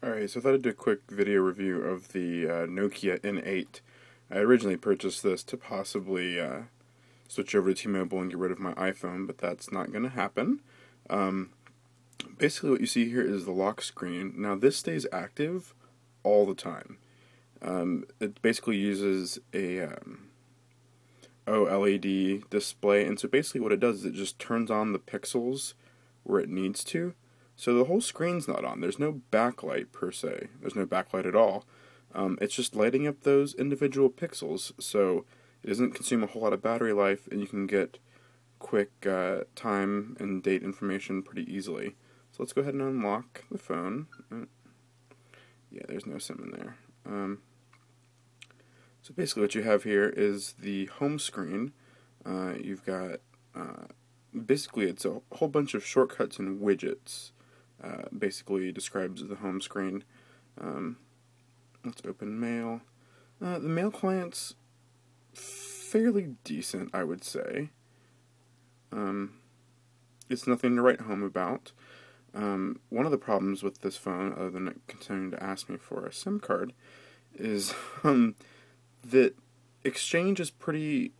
Alright, so I thought I'd do a quick video review of the Nokia N8. I originally purchased this to possibly switch over to T-Mobile and get rid of my iPhone, but that's not going to happen. Basically what you see here is the lock screen. Now this stays active all the time. It basically uses a OLED display, and so basically what it does is it just turns on the pixels where it needs to. So the whole screen's not on. There's no backlight per se. There's no backlight at all. It's just lighting up those individual pixels, so it doesn't consume a whole lot of battery life, and you can get quick time and date information pretty easily. So let's go ahead and unlock the phone. Yeah, there's no SIM in there. So basically what you have here is the home screen. You've got, basically it's a whole bunch of shortcuts and widgets. Basically describes the home screen. Let's open mail. The mail client's fairly decent, I would say. It's nothing to write home about. One of the problems with this phone, other than it continuing to ask me for a SIM card, is that exchange is pretty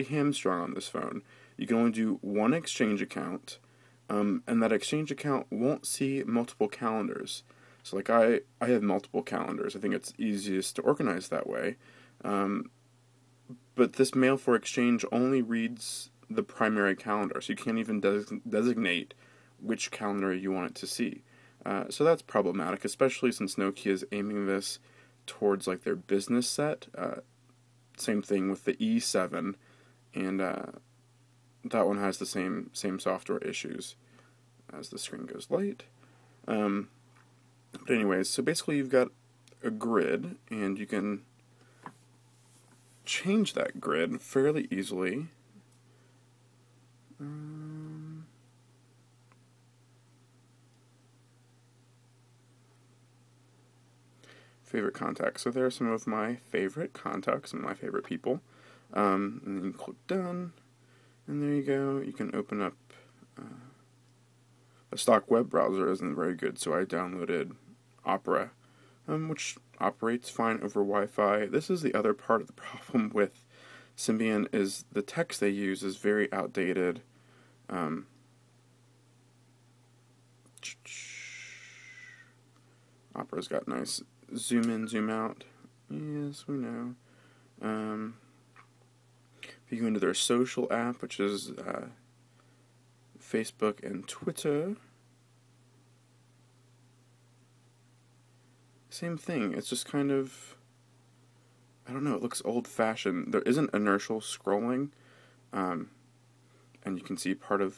hamstrung on this phone. You can only do one exchange account. And that exchange account won't see multiple calendars. So like I have multiple calendars. I think it's easiest to organize that way. But this mail for exchange only reads the primary calendar, so you can't even designate which calendar you want it to see. So that's problematic, especially since Nokia is aiming this towards like their business set. Same thing with the E7, and that one has the same software issues as the screen goes light. But anyways, so basically you've got a grid, and you can change that grid fairly easily. Favorite contacts. So there are some of my favorite contacts and my favorite people. And then you click done. And there you go. You can open up a stock web browser isn't very good, so I downloaded Opera, which operates fine over Wi-Fi. This is the other part of the problem with Symbian, is the text they use is very outdated. Opera's got nice zoom in, zoom out. Yes, we know. If you go into their social app, which is Facebook and Twitter, same thing. It's just kind of, I don't know, it looks old-fashioned. There isn't inertial scrolling, and you can see part of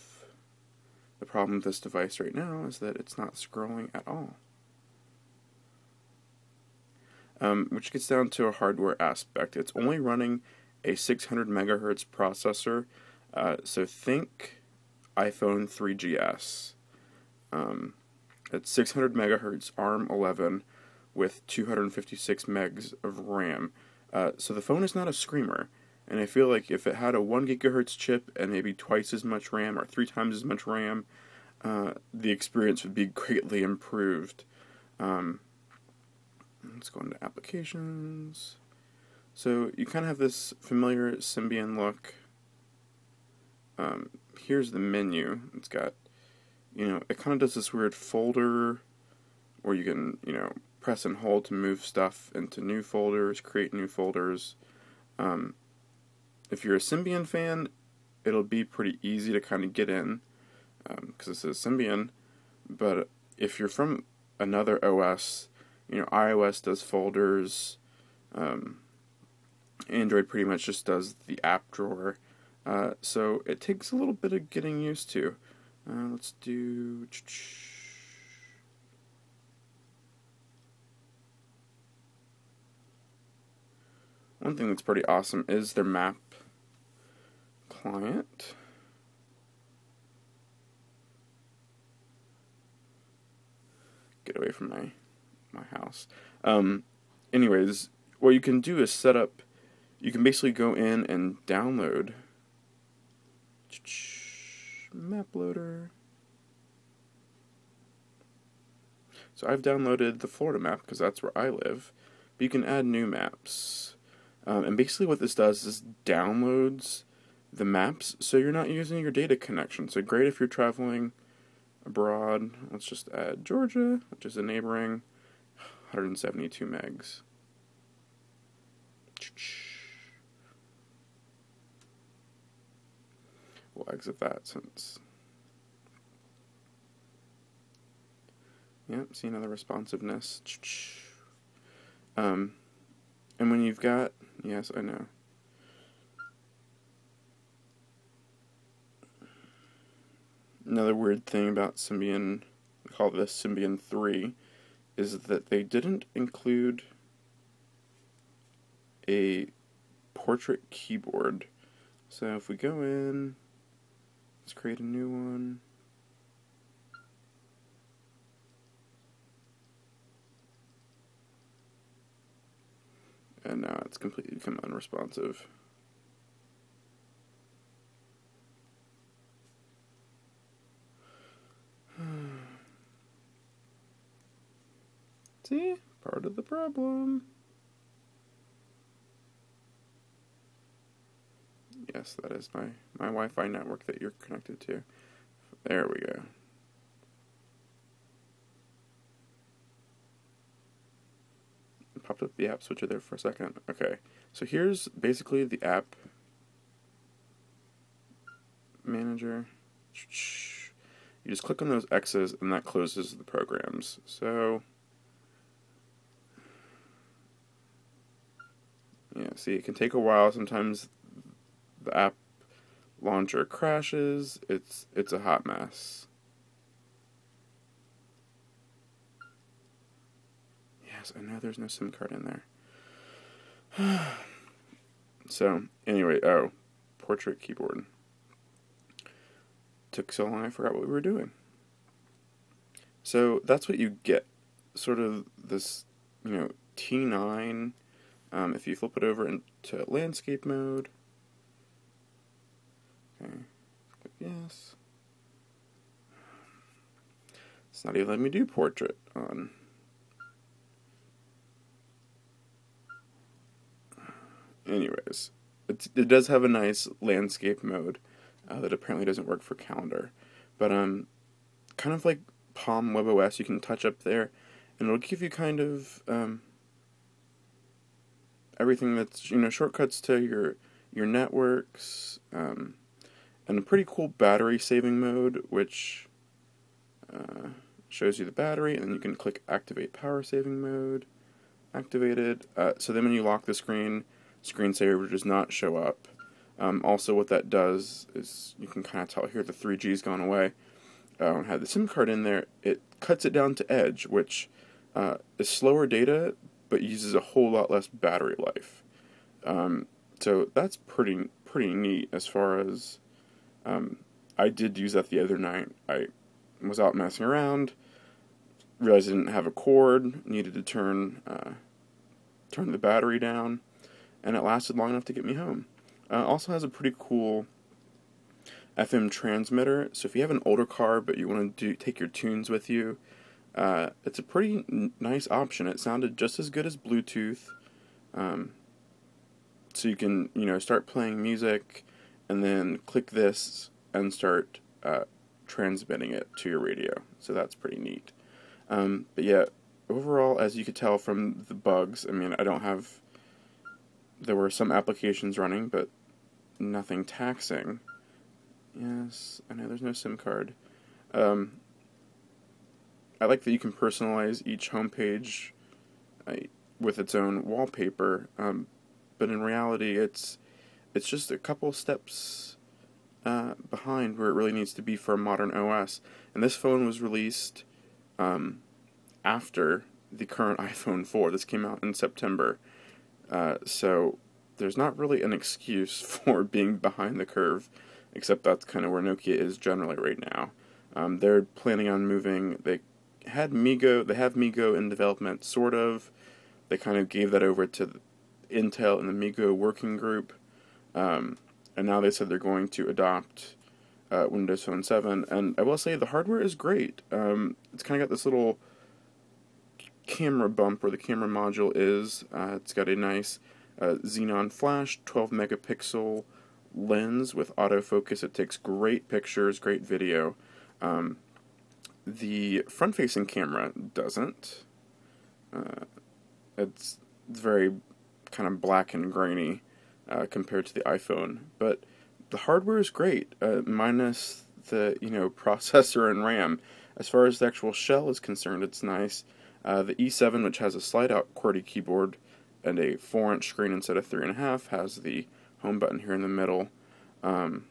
the problem with this device right now is that it's not scrolling at all. Which gets down to a hardware aspect. It's only running a 600 megahertz processor, so think iPhone 3GS. It's 600 megahertz ARM11 with 256 megs of RAM. So the phone is not a screamer, and I feel like if it had a 1 gigahertz chip and maybe twice as much RAM or 3 times as much RAM, the experience would be greatly improved. Let's go into applications. So you kind of have this familiar Symbian look. Here's the menu. It's got, it kind of does this weird folder where you can, press and hold to move stuff into new folders, create new folders. If you're a Symbian fan, it'll be pretty easy to kind of get in, because this is Symbian. But if you're from another OS, iOS does folders, Android pretty much just does the app drawer, so it takes a little bit of getting used to. Let's do... One thing that's pretty awesome is their map client. Get away from my house. Anyways, what you can do is set up, you can basically go in and download map loader. So I've downloaded the Florida map because that's where I live, but you can add new maps. And basically what this does is downloads the maps so you're not using your data connection. So great if you're traveling abroad. Let's just add Georgia, which is a neighboring 172 megs. We'll exit that since... Yep, see another responsiveness. And when you've got... Yes, I know. Another weird thing about Symbian, we call this Symbian 3, is that they didn't include a portrait keyboard. So if we go in, let's create a new one. And now it's completely become unresponsive. See? Part of the problem. Yes, that is my Wi-Fi network that you're connected to. There we go. Popped up the app switcher there for a second. Okay, so here's basically the app manager. You just click on those X's and that closes the programs. So, yeah, see, it can take a while. Sometimes the app launcher crashes. It's a hot mess. Yes, I know there's no SIM card in there. So, anyway, portrait keyboard. Took so long I forgot what we were doing. So, that's what you get. Sort of this, T9. If you flip it over into landscape mode. Okay, click yes. It's not even letting me do portrait on... Anyways, it does have a nice landscape mode that apparently doesn't work for calendar. But kind of like Palm WebOS, you can touch up there, and it'll give you kind of everything that's, shortcuts to your networks, and a pretty cool battery saving mode, which shows you the battery, and then you can click activate power saving mode, activated. So then when you lock the screensaver does not show up. Also what that does is you can kind of tell here the 3G's gone away. When I had the SIM card in there, it cuts it down to edge, which is slower data, but uses a whole lot less battery life. So that's pretty neat as far as... I did use that the other night. I was out messing around, realized I didn't have a cord, needed to turn the battery down, and it lasted long enough to get me home. Also has a pretty cool FM transmitter, so if you have an older car but you want to take your tunes with you, it's a pretty nice option. It sounded just as good as Bluetooth, so you can start playing music and then click this and start transmitting it to your radio, so that's pretty neat. But yeah, overall, as you could tell from the bugs, there were some applications running, but nothing taxing. Yes, I know there's no SIM card. I like that you can personalize each homepage with its own wallpaper, but in reality, it's just a couple steps behind where it really needs to be for a modern OS. And this phone was released after the current iPhone 4. This came out in September. So there's not really an excuse for being behind the curve, except that's kind of where Nokia is generally right now. They're planning on moving. They have MeeGo in development, sort of. They kind of gave that over to Intel and the MeeGo working group, and now they said they're going to adopt Windows Phone 7. And I will say the hardware is great. It's kind of got this little camera bump where the camera module is. It's got a nice xenon flash, 12 megapixel lens with autofocus. It takes great pictures, great video. The front-facing camera doesn't. It's very kind of black and grainy compared to the iPhone, but the hardware is great, minus the processor and RAM. As far as the actual shell is concerned, it's nice. The E7, which has a slide-out QWERTY keyboard and a 4-inch screen instead of 3.5, has the home button here in the middle. But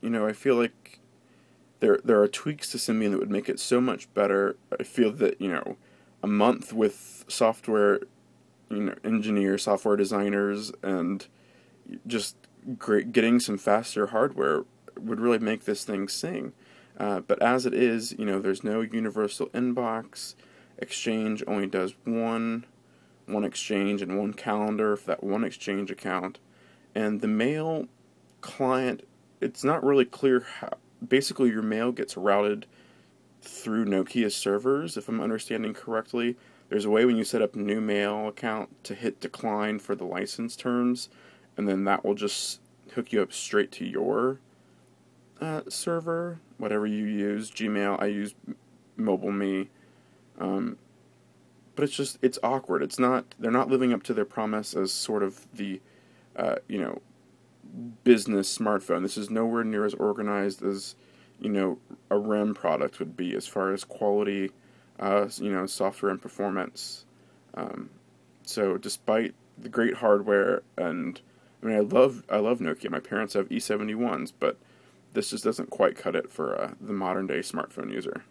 I feel like there are tweaks to Symbian that would make it so much better. I feel that a month with software engineers, software designers, and just getting some faster hardware would really make this thing sing. But as it is, there's no universal inbox. Exchange only does one exchange and one calendar for that one exchange account. And the mail client, it's not really clear how. Basically, your mail gets routed through Nokia's servers, if I'm understanding correctly. There's a way when you set up a new mail account to hit decline for the license terms, and then that will just hook you up straight to your server, whatever you use. Gmail, I use MobileMe. But it's awkward. They're not living up to their promise as sort of the, business smartphone. This is nowhere near as organized as, a REM product would be as far as quality, software and performance. So despite the great hardware, and I love Nokia. My parents have E71s, but this just doesn't quite cut it for the modern day smartphone user.